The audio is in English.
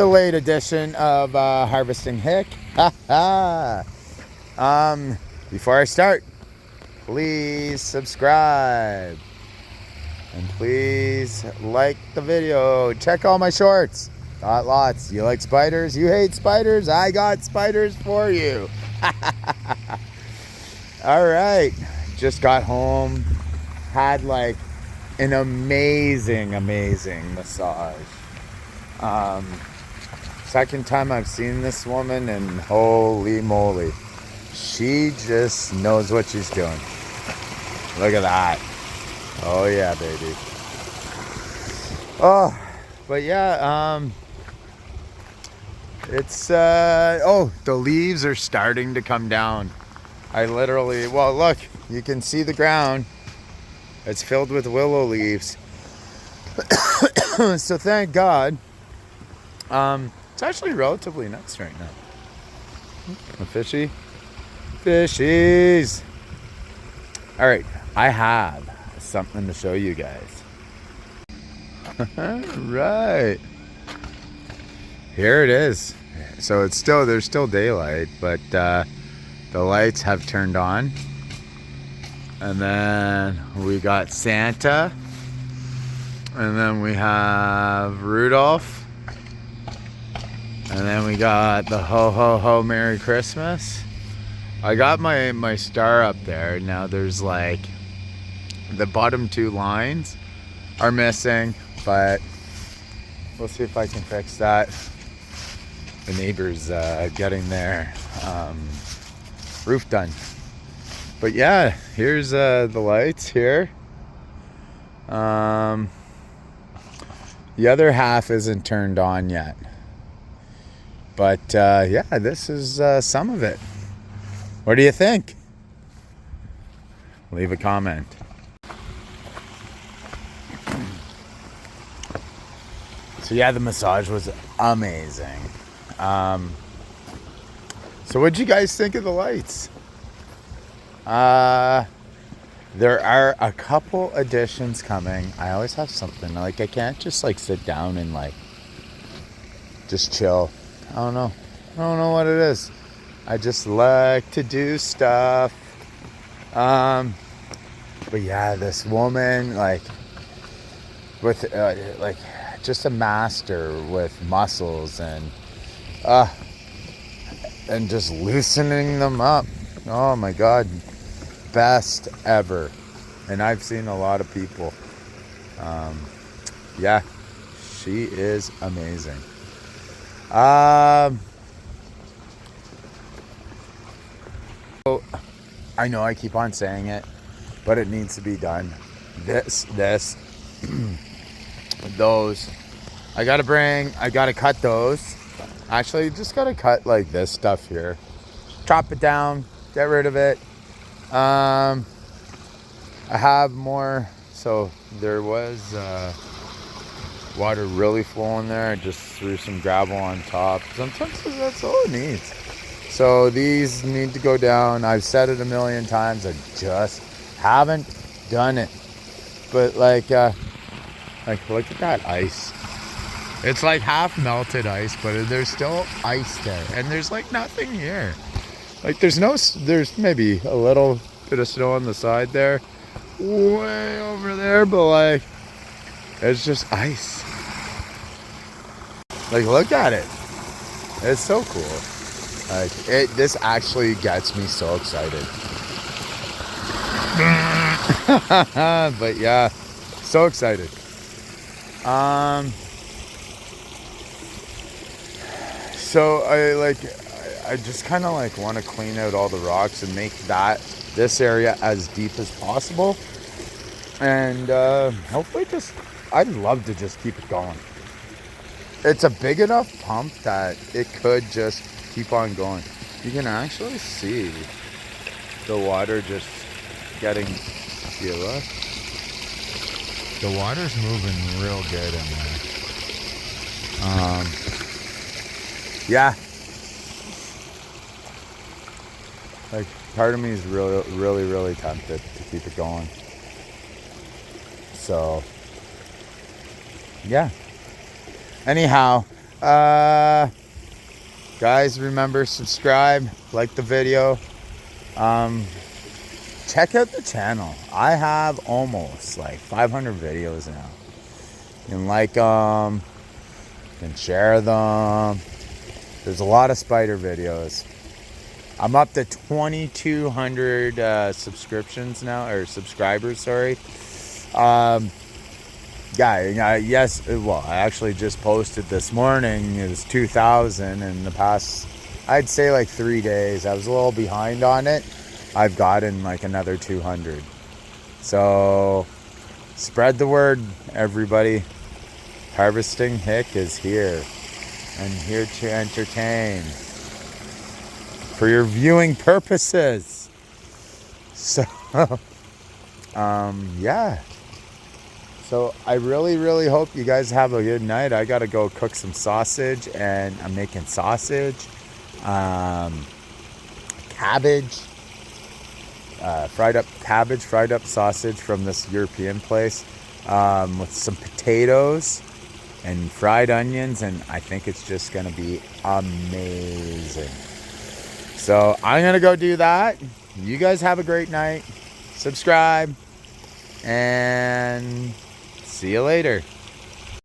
delayed edition of Harvesting Hick. Before I start, please subscribe. And please like the video. Check all my shorts. Got lots. You like spiders? You hate spiders? I got spiders for you. Alright. Just got home. Had like an amazing massage. Second time I've seen this woman, and holy moly, she just knows what she's doing. Look at that. Oh yeah, baby. Oh, but yeah, it's oh, the leaves are starting to come down. I literally, well, look, you can see the ground. It's filled with willow leaves. So thank God. It's actually relatively nice right now. A fishy. Fishies. All right, I have something to show you guys. Right. Here it is. So there's still daylight, but the lights have turned on. And then we got Santa. And then we have Rudolph. And then we got the ho ho ho Merry Christmas. I got my star up there. Now there's like the bottom two lines are missing, but we'll see if I can fix that. The neighbor's getting their roof done. But yeah, here's the lights here. The other half isn't turned on yet. But yeah, this is some of it. What do you think? Leave a comment. So yeah, the massage was amazing. So what'd you guys think of the lights? There are a couple additions coming. I always have something. Like, I can't just like sit down and like just chill. I don't know what it is. I just like to do stuff. But yeah, this woman, like, with like just a master with muscles and just loosening them up. Oh my God, best ever. And I've seen a lot of people. Yeah, she is amazing. So I know I keep on saying it, but it needs to be done. This, those. I gotta cut those. Actually, just gotta cut like this stuff here. Chop it down, get rid of it. I have more. So there was water really flowing there. I just threw some gravel on top. Sometimes that's all it needs. So these need to go down. I've said it a million times. I just haven't done it. But like look at that ice. It's like half melted ice, but there's still ice there, and there's like nothing here. Like there's maybe a little bit of snow on the side there, way over there, but like it's just ice. Like look at it. It's so cool. Like this actually gets me so excited. But yeah, so excited. So I just kind of like want to clean out all the rocks and make this area as deep as possible. And hopefully I'd love to just keep it going. It's a big enough pump that it could just keep on going. You can actually see the water just getting, see, look. The water's moving real good in there. Yeah. Like, part of me is really tempted to keep it going. So, yeah. Anyhow, Guys, remember, subscribe, like the video. Check out the channel. I have almost like 500 videos now. You can like them, you can share them. There's a lot of spider videos. I'm up to 2,200 subscriptions now, or subscribers, sorry. Yes, well, I actually just posted this morning. It was 2,000 in the past, I'd say like 3 days. I was a little behind on it. I've gotten like another 200. So spread the word, everybody. Harvesting Hick is here and here to entertain for your viewing purposes. So, yeah. So I really, really hope you guys have a good night. I got to go cook some sausage, and I'm making sausage, cabbage, fried up cabbage, fried up sausage from this European place, with some potatoes and fried onions, and I think it's just going to be amazing. So I'm going to go do that. You guys have a great night. Subscribe, and see you later.